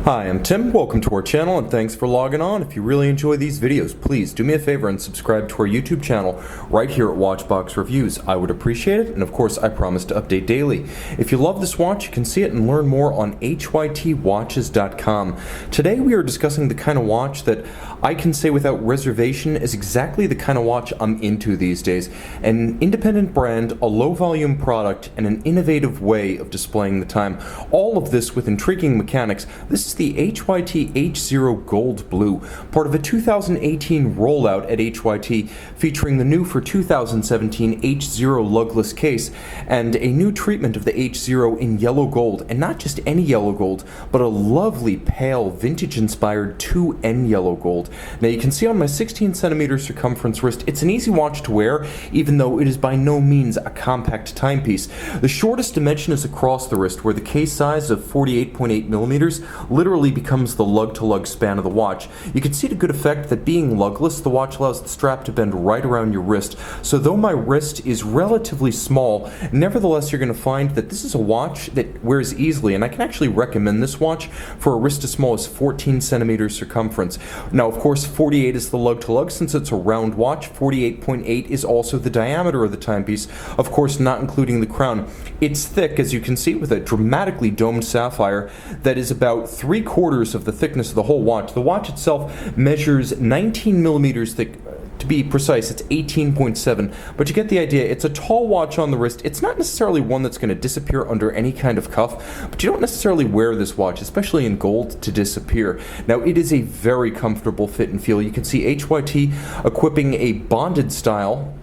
Hi, I'm Tim. Welcome to our channel and thanks for logging on. If you really enjoy these videos, please do me a favor and subscribe to our YouTube channel right here at Watchbox Reviews. I would appreciate it, and of course I promise to update daily. If you love this watch, you can see it and learn more on HYTwatches.com. Today we are discussing the kind of watch that I can say without reservation is exactly the kind of watch I'm into these days. An independent brand, a low volume product, and an innovative way of displaying the time. All of this with intriguing mechanics. This is the HYT H0 Gold Blue, part of a 2018 rollout at HYT featuring the new for 2017 H0 lugless case and a new treatment of the H0 in yellow gold, and not just any yellow gold, but a lovely pale vintage inspired 2N yellow gold. Now you can see on my 16 centimeter circumference wrist, it's an easy watch to wear, even though it is by no means a compact timepiece. The shortest dimension is across the wrist, where the case size of 48.8 millimeters literally becomes the lug-to-lug span of the watch. You can see to good effect that being lugless, the watch allows the strap to bend right around your wrist. So though my wrist is relatively small, nevertheless you're going to find that this is a watch that wears easily, and I can actually recommend this watch for a wrist as small as 14 centimeters circumference. Now of course 48 is the lug-to-lug since it's a round watch. 48.8 is also the diameter of the timepiece, of course not including the crown. It's thick, as you can see, with a dramatically domed sapphire that is about 3/4 of the thickness of the whole watch. The watch itself measures 19 millimeters thick. To be precise, it's 18.7, but you get the idea. It's a tall watch on the wrist. It's not necessarily one that's going to disappear under any kind of cuff, but you don't necessarily wear this watch, especially in gold, to disappear. Now, it is a very comfortable fit and feel. You can see HYT equipping a bonded style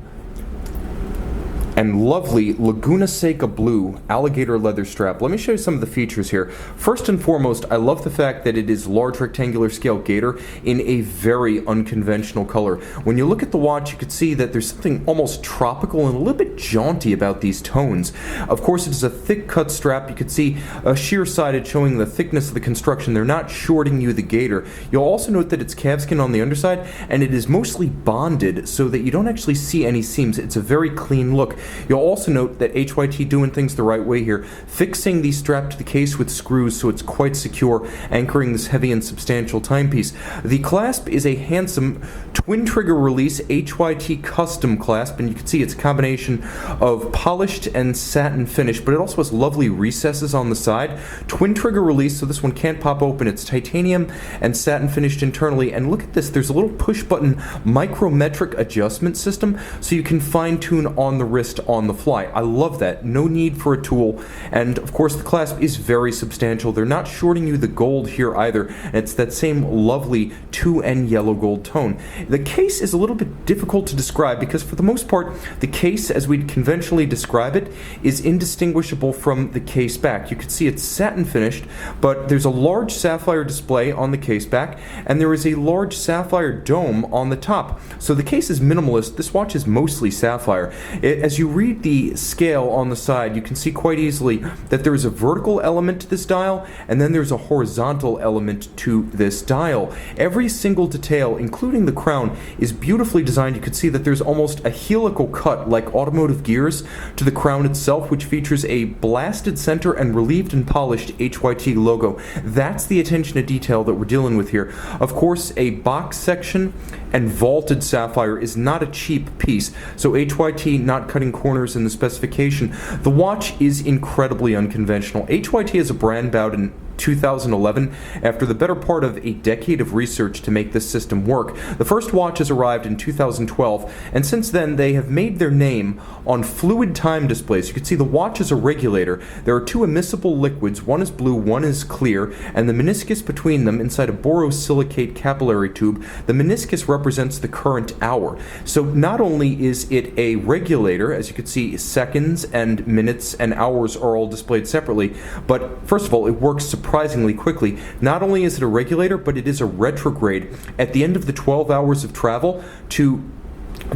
and lovely Laguna Seca blue alligator leather strap. Let me show you some of the features here. First and foremost, I love the fact that it is large rectangular scale gator in a very unconventional color. When you look at the watch, you can see that there's something almost tropical and a little bit jaunty about these tones. Of course, it is a thick cut strap. You can see a sheer-sided showing the thickness of the construction. They're not shorting you the gator. You'll also note that it's calfskin on the underside, and it is mostly bonded so that you don't actually see any seams. It's a very clean look. You'll also note that HYT doing things the right way here, fixing the strap to the case with screws so it's quite secure, anchoring this heavy and substantial timepiece. The clasp is a handsome twin trigger release HYT custom clasp, and you can see it's a combination of polished and satin finish, but it also has lovely recesses on the side. Twin trigger release, so this one can't pop open. It's titanium and satin finished internally, and look at this, there's a little push button micrometric adjustment system so you can fine tune on the wrist on the fly. I love that. No need for a tool. And of course the clasp is very substantial. They're not shorting you the gold here either. It's that same lovely 2N yellow gold tone. The case is a little bit difficult to describe because for the most part the case as we'd conventionally describe it is indistinguishable from the case back. You can see it's satin finished, but there's a large sapphire display on the case back and there is a large sapphire dome on the top. So the case is minimalist. This watch is mostly sapphire. As you read the scale on the side, you can see quite easily that there is a vertical element to this dial, and then there's a horizontal element to this dial. Every single detail, including the crown, is beautifully designed. You can see that there's almost a helical cut, like automotive gears, to the crown itself, which features a blasted center and relieved and polished HYT logo. That's the attention to detail that we're dealing with here. Of course, a box section and vaulted sapphire is not a cheap piece, so HYT not cutting corners in the specification. The watch is incredibly unconventional. HYT is a brand bout in 2011 after the better part of a decade of research to make this system work. The first watches arrived in 2012, and since then they have made their name on fluid time displays. You can see the watch is a regulator. There are two immiscible liquids, one is blue, one is clear, and the meniscus between them inside a borosilicate capillary tube. The meniscus represents the current hour. So not only is it a regulator, as you can see seconds and minutes and hours are all displayed separately, but first of all it works surprisingly quickly. Not only is it a regulator, but it is a retrograde. At the end of the 12 hours of travel to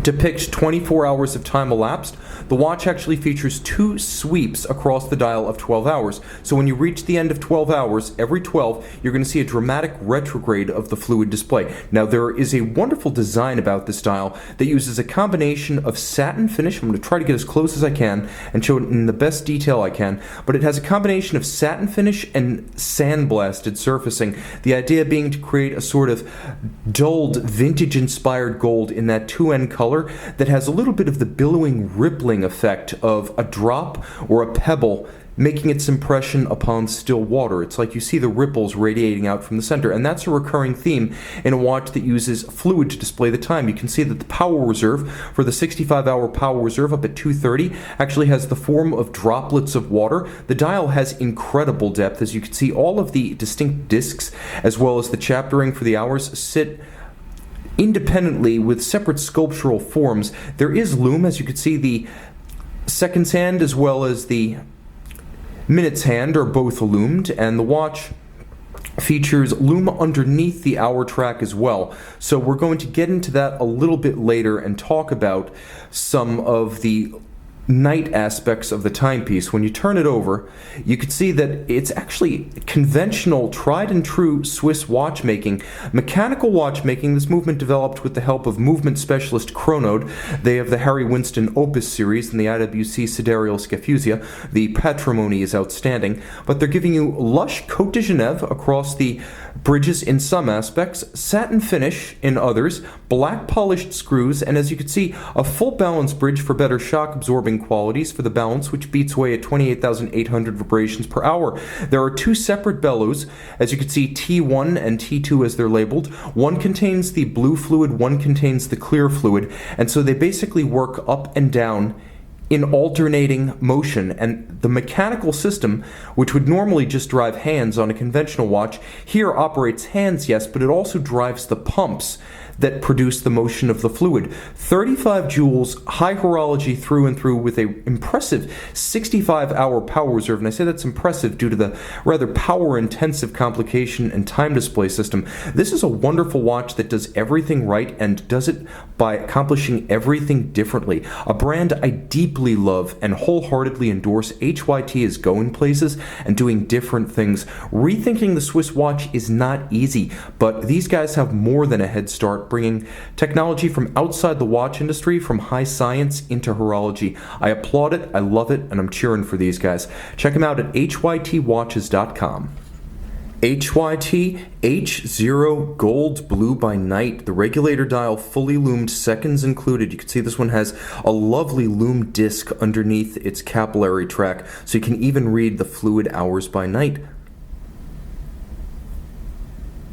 depicts 24 hours of time elapsed. The watch actually features 2 sweeps across the dial of 12 hours. So when you reach the end of 12 hours, every 12, you're going to see a dramatic retrograde of the fluid display. Now, there is a wonderful design about this dial that uses a combination of satin finish. I'm going to try to get as close as I can and show it in the best detail I can, but it has a combination of satin finish and sandblasted surfacing. The idea being to create a sort of dulled, vintage-inspired gold in that 2N color that has a little bit of the billowing, rippling effect of a drop or a pebble making its impression upon still water. It's like you see the ripples radiating out from the center, and that's a recurring theme in a watch that uses fluid to display the time. You can see that the power reserve for the 65-hour power reserve up at 2:30 actually has the form of droplets of water. The dial has incredible depth. As you can see, all of the distinct discs as well as the chaptering for the hours sit independently with separate sculptural forms. There is loom, as you can see, the seconds hand as well as the minutes hand are both loomed, and the watch features loom underneath the hour track as well. So we're going to get into that a little bit later and talk about some of the night aspects of the timepiece. When you turn it over, you can see that it's actually conventional, tried and true Swiss watchmaking. Mechanical watchmaking, this movement developed with the help of movement specialist Chronoode. They have the Harry Winston Opus series and the IWC Sidereal Scafusia. The patrimony is outstanding, but they're giving you lush Côte de Genève across the bridges in some aspects, satin finish in others, black polished screws, and as you can see, a full balance bridge for better shock absorbing qualities for the balance, which beats away at 28,800 vibrations per hour. There are 2 separate bellows, as you can see, T1 and T2 as they're labeled. One contains the blue fluid, one contains the clear fluid, and so they basically work up and down in alternating motion, and the mechanical system, which would normally just drive hands on a conventional watch, here operates hands, yes, but it also drives the pumps that produce the motion of the fluid. 35 joules, high horology through and through, with a impressive 65-hour power reserve, and I say that's impressive due to the rather power-intensive complication and time display system. This is a wonderful watch that does everything right and does it by accomplishing everything differently. A brand I deeply love and wholeheartedly endorse. HYT is going places and doing different things. Rethinking the Swiss watch is not easy, but these guys have more than a head start, bringing technology from outside the watch industry, from high science into horology. I applaud it, I love it, and I'm cheering for these guys. Check them out at hytwatches.com. HYT H0 Gold Blue by Night. The regulator dial fully loomed, seconds included. You can see this one has a lovely loom disc underneath its capillary track, so you can even read the fluid hours by night.